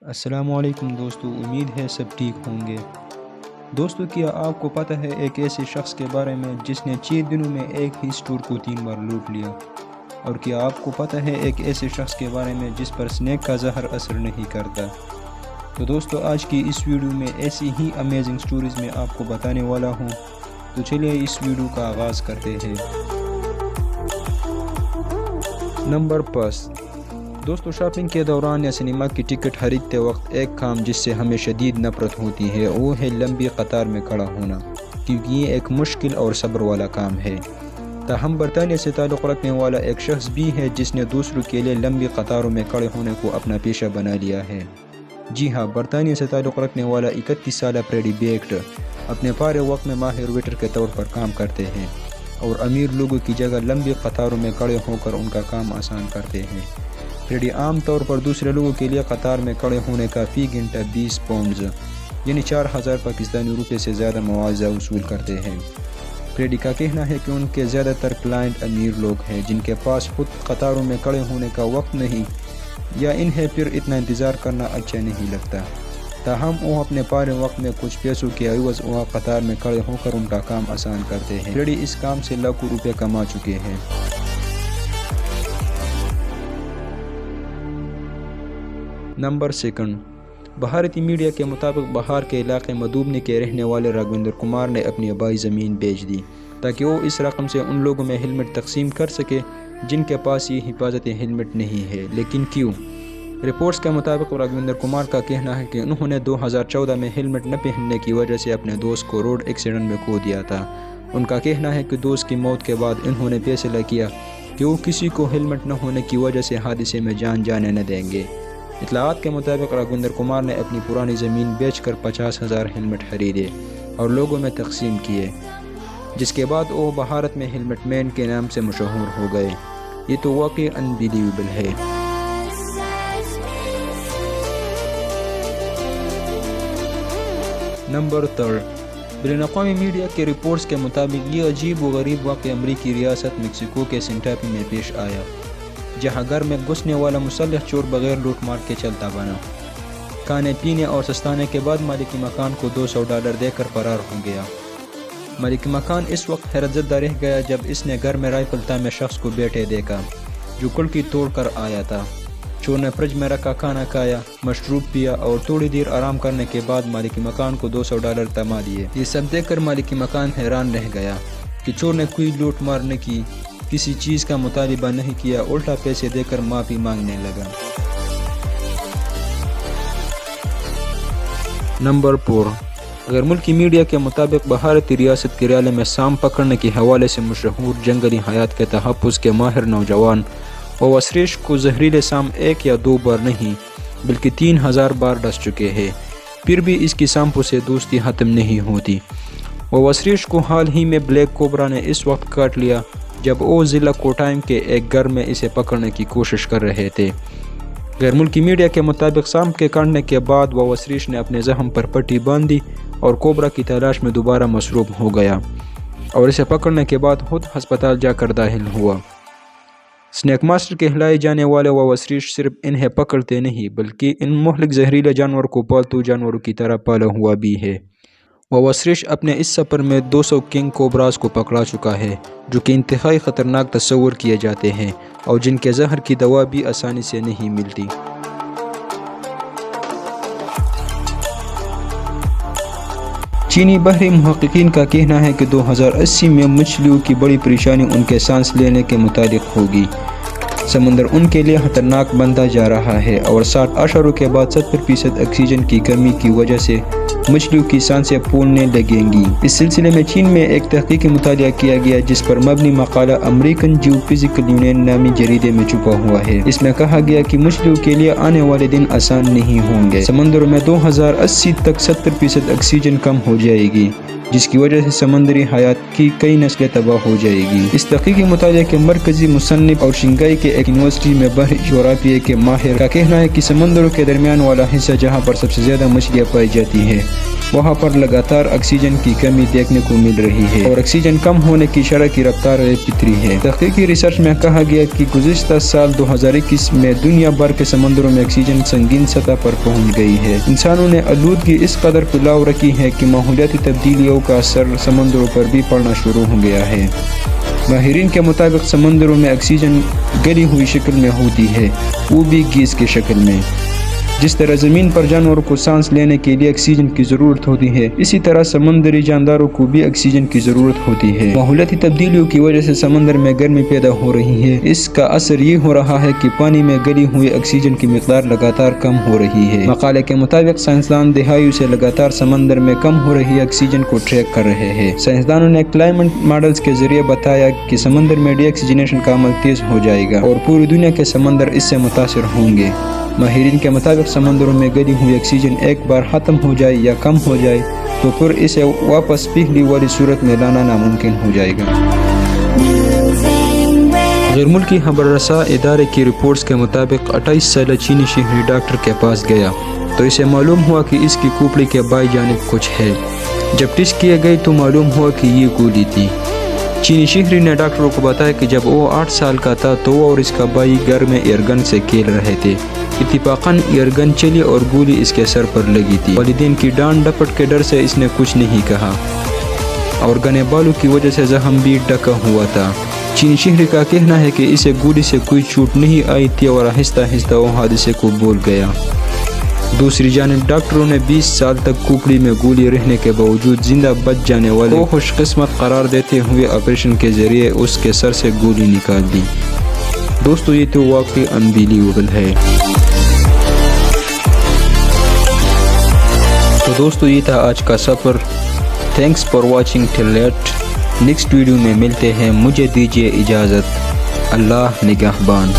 السلام علیکم دوستو، امید ہے سب ٹھیک ہوں گے۔ دوستو، کیا آپ کو پتہ ہے ایک ایسے شخص کے بارے میں جس نے 6 دنوں میں ایک ہی سٹور کو 3 بار لوٹ لیا؟ اور کیا آپ کو پتہ ہے ایک ایسے شخص کے بارے میں جس پر سنیک کا زہر اثر نہیں کرتا؟ تو دوستو، آج کی اس ویڈیو میں ایسی ہی امیزنگ سٹوریز میں آپ کو بتانے والا ہوں، تو چلیے اس ویڈیو کا آغاز کرتے ہیں۔ نمبر 5۔ دوستو، شاپنگ کے دوران یا سنیما کی ٹکٹ خریدتے وقت ایک کام جس سے ہمیں شدید نفرت ہوتی ہے وہ ہے لمبی قطار میں کھڑا ہونا، کیونکہ یہ ایک مشکل اور صبر والا کام ہے۔ تاہم برطانیہ سے تعلق رکھنے والا ایک شخص بھی ہے جس نے دوسروں کے لیے لمبی قطاروں میں کھڑے ہونے کو اپنا پیشہ بنا لیا ہے۔ جی ہاں، برطانیہ سے تعلق رکھنے والا 31 سالہ فریڈی بیکٹ اپنے فارغ وقت میں ماہر ویٹر کے طور پر کام کرتے ہیں اور امیر لوگوں کی جگہ لمبی قطاروں میں کھڑے ہو کر ان کا کام آسان کرتے ہیں۔ فریڈی عام طور پر دوسرے لوگوں کے لیے قطار میں کھڑے ہونے کا فی گھنٹہ 20 پاؤنڈز یعنی 4000 پاکستانی روپے سے زیادہ مواوضہ وصول کرتے ہیں۔ فریڈی کا کہنا ہے کہ ان کے زیادہ تر کلائنٹ امیر لوگ ہیں جن کے پاس خود قطاروں میں کھڑے ہونے کا وقت نہیں یا انہیں پھر اتنا انتظار کرنا اچھا نہیں لگتا۔ تاہم وہ اپنے فارغ وقت میں کچھ پیسوں کے عوض وہاں قطار میں کھڑے ہو کر ان کا کام آسان کرتے ہیں۔ فریڈی اس کام سے لاکھوں روپے کما چکے ہیں۔ نمبر 2۔ بھارتی میڈیا کے مطابق بہار کے علاقے مدوبنی کے رہنے والے راگھویندر کمار نے اپنی آبائی زمین بیچ دی تاکہ وہ اس رقم سے ان لوگوں میں ہیلمٹ تقسیم کر سکے جن کے پاس یہ حفاظتی ہیلمٹ نہیں ہے۔ لیکن کیوں؟ رپورٹس کے مطابق راگھویندر کمار کا کہنا ہے کہ انہوں نے 2014 میں ہیلمٹ نہ پہننے کی وجہ سے اپنے دوست کو روڈ ایکسیڈنٹ میں کھو دیا تھا۔ ان کا کہنا ہے کہ دوست کی موت کے بعد انہوں نے فیصلہ کیا کہ وہ کسی کو ہیلمٹ نہ ہونے کی وجہ سے حادثے میں جان جانے نہ دیں گے۔ اطلاعات کے مطابق راگھویندر کمار نے اپنی پرانی زمین بیچ کر 50,000 ہیلمٹ خریدے اور لوگوں میں تقسیم کیے، جس کے بعد وہ بھارت میں ہیلمٹ مین کے نام سے مشہور ہو گئے۔ یہ تو واقعی انبیلیویبل ہے۔ نمبر 3۔ بین الاقوامی میڈیا کے رپورٹس کے مطابق یہ عجیب و غریب واقعہ امریکی ریاست میکسیکو کے سینٹا فے میں پیش آیا، جہاں گھر میں گھسنے والا مسلح چور بغیر لوٹ مار کے چلتا بنا۔ کھانے پینے اور سستانے کے بعد مالک مکان کو $200 دے کر فرار ہو گیا۔ مالک مکان اس وقت حیرت زدہ رہ گیا جب اس نے گھر میں رائفل تامے شخص کو بیٹھے دیکھا جو کھڑکی توڑ کر آیا تھا۔ چور نے فریج میں رکھا کھانا کھایا، مشروب پیا اور تھوڑی دیر آرام کرنے کے بعد مالک مکان کو $200 تما دیے۔ یہ سب دیکھ کر مالک مکان حیران رہ گیا کہ چور نے کوئی لوٹ مار نہیں کی، کسی چیز کا مطالبہ نہیں کیا، الٹا پیسے دے کر معافی مانگنے لگا۔ نمبر 4۔ اگر ملکی میڈیا کے مطابق بھارتی ریاست کیرالہ میں سانپ پکڑنے کے حوالے سے مشہور جنگلی حیات کے تحفظ کے ماہر نوجوان ووسریش کو زہریلے سانپ 1 یا 2 بار نہیں بلکہ 3000 بار ڈس چکے ہیں، پھر بھی اس کی سانپوں سے دوستی ختم نہیں ہوتی۔ ووسریش کو حال ہی میں بلیک کوبرا نے اس وقت کاٹ لیا جب وہ ضلع کوٹائم کے ایک گھر میں اسے پکڑنے کی کوشش کر رہے تھے۔ غیر ملکی میڈیا کے مطابق سانپ کے کاٹنے کے بعد ووسریش نے اپنے زخم پر پٹی باندھ دی اور کوبرا کی تلاش میں دوبارہ مصروف ہو گیا اور اسے پکڑنے کے بعد خود ہسپتال جا کر داخل ہوا۔ سنیک ماسٹر کہلائے جانے والے ووسریش صرف انہیں پکڑتے نہیں بلکہ ان مہلک زہریلے جانوروں کو پالتو جانوروں کی طرح پالا ہوا بھی ہے۔ ووسریش اپنے اس سفر میں 200 کنگ کوبراز کو پکڑا چکا ہے جو کہ انتہائی خطرناک تصور کیے جاتے ہیں اور جن کے زہر کی دوا بھی آسانی سے نہیں ملتی۔ چینی بحری محققین کا کہنا ہے کہ 2080 میں مچھلیوں کی بڑی پریشانی ان کے سانس لینے کے متعلق ہوگی۔ سمندر ان کے لیے خطرناک بنتا جا رہا ہے اور 60 اشاروں کے بعد 70% آکسیجن کی کمی کی وجہ سے مچھلیوں کی سانسیں پھولنے لگیں گی۔ اس سلسلے میں چین میں ایک تحقیقی مطالعہ کیا گیا جس پر مبنی مقالہ امریکن جیو فزیکل یونین نامی جریدے میں چھپا ہوا ہے۔ اس میں کہا گیا کہ مچھلیوں کے لیے آنے والے دن آسان نہیں ہوں گے۔ سمندروں میں 2080 تک 70% آکسیجن کم ہو جائے گی جس کی وجہ سے سمندری حیات کی کئی نسلیں تباہ ہو جائے گی۔ اس تحقیقی مطالعے کے مرکزی مصنف اور شنگھائی کے ایک یونیورسٹی میں بحری جغرافیہ کے ماہر کا کہنا ہے کہ سمندروں کے درمیان والا حصہ جہاں پر سب سے زیادہ مچھلیاں پائی جاتی ہیں وہاں پر لگاتار آکسیجن کی کمی دیکھنے کو مل رہی ہے اور آکسیجن کم ہونے کی شرح کی رفتار فطری ہے۔ تحقیقی ریسرچ میں کہا گیا کہ گزشتہ سال 2021 میں دنیا بھر کے سمندروں میں آکسیجن سنگین سطح پر پہنچ گئی ہے۔ انسانوں نے آلودگی اس قدر پھیلاؤ رکھی ہے کہ ماحولیاتی تبدیلیوں کا اثر سمندروں پر بھی پڑنا شروع ہو گیا ہے۔ ماہرین کے مطابق سمندروں میں آکسیجن گلی ہوئی شکل میں ہوتی ہے، وہ بھی گیس کی شکل میں۔ جس طرح زمین پر جانوروں کو سانس لینے کے لیے آکسیجن کی ضرورت ہوتی ہے، اسی طرح سمندری جانداروں کو بھی آکسیجن کی ضرورت ہوتی ہے۔ ماحولیاتی تبدیلیوں کی وجہ سے سمندر میں گرمی پیدا ہو رہی ہے۔ اس کا اثر یہ ہو رہا ہے کہ پانی میں گلی ہوئی آکسیجن کی مقدار لگاتار کم ہو رہی ہے۔ مقالے کے مطابق سائنسدان دہائیوں سے لگاتار سمندر میں کم ہو رہی آکسیجن کو ٹریک کر رہے ہیں۔ سائنسدانوں نے کلائمیٹ ماڈلز کے ذریعے بتایا کہ سمندر میں ڈی آکسیجنیشن کا عمل تیز ہو جائے گا اور پوری دنیا کے سمندر اس سے متاثر ہوں گے۔ ماہرین کے مطابق سمندروں میں گلی ہوئی آکسیجن ایک بار ختم ہو جائے یا کم ہو جائے تو پھر اسے واپس پہلی والی صورت میں لانا ناممکن ہو جائے گا۔ غیر ملکی خبر رساں ادارے کی رپورٹس کے مطابق 28 سالہ چینی شہری ڈاکٹر کے پاس گیا تو اسے معلوم ہوا کہ اس کی کھوپڑی کے بائیں جانب کچھ ہے۔ جب ٹیسٹ کیے گئے تو معلوم ہوا کہ یہ گولی تھی۔ چینی شہری نے ڈاکٹروں کو بتایا کہ جب وہ 8 سال کا تھا تو وہ اور اس کا بھائی گھر میں ایئر گن سے کھیل رہے تھے۔ اتفاقاً ایئر گن چلی اور گولی اس کے سر پر لگی تھی۔ والدین کی ڈانٹ ڈپٹ کے ڈر سے اس نے کچھ نہیں کہا اور گنے بالوں کی وجہ سے زخم بھی ڈھکا ہوا تھا۔ چینی شہری کا کہنا ہے کہ اسے گولی سے کوئی چوٹ نہیں آئی تھی اور آہستہ آہستہ وہ حادثے کو بھول گیا۔ دوسری جانب ڈاکٹروں نے 20 سال تک کھوپڑی میں گولی رہنے کے باوجود زندہ بچ جانے والے کو خوش قسمت قرار دیتے ہوئے آپریشن کے ذریعے اس کے سر سے گولی نکال دی۔ دوستو یہ تو واقعی انبیلیویبل ہے۔ تو دوستو یہ تھا آج کا سفر۔ Thanks for watching till late. Next video میں ملتے ہیں، مجھے دیجیے اجازت۔ اللہ نگہبان۔